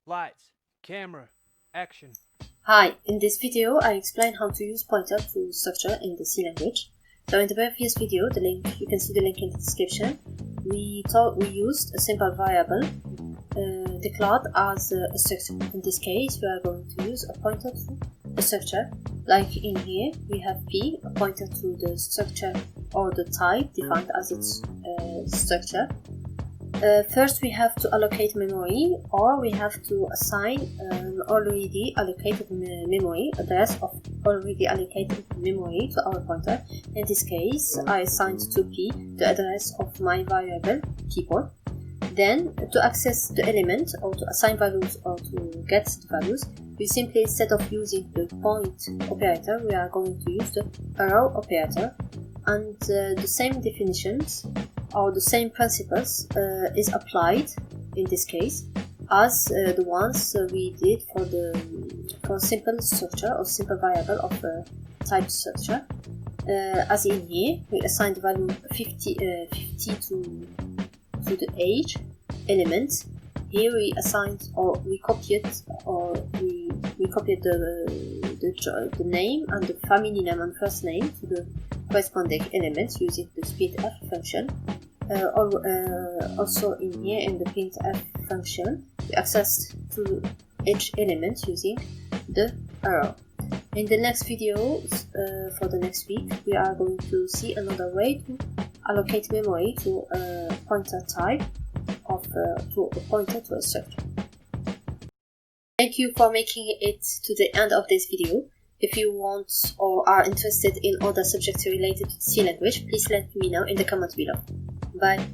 Lights, camera, action. Hi, in this video I explain how to use pointer to structure in the C language. So in the previous video, you can see the link in the description. We used a simple variable declared as a structure. In this case, we are going to use a pointer to a structure. Like in here, we have P, a pointer to the structure or the type defined as its structure. First we have to allocate memory, or we have to assign an already allocated memory address of already allocated memory to our pointer. In this case, I assigned to P the address of my variable keyboard. Then, to access the element or to assign values or to get the values, we simply, instead of using the point operator, we are going to use the arrow operator, and the same definitions or the same principles is applied in this case as the ones we did for simple structure or simple variable of type structure. As in here, we assigned the value 50 to the age element. Here we assigned or we copied the name and the family name and first name to the corresponding elements using the speedf function. Also in here in the printf function, we accessed to each element using the arrow. In the next video, for the next week, we are going to see another way to allocate memory to a pointer type to a pointer to a structure. Thank you for making it to the end of this video. If you want or are interested in other subjects related to C language, please let me know in the comments below. Bye.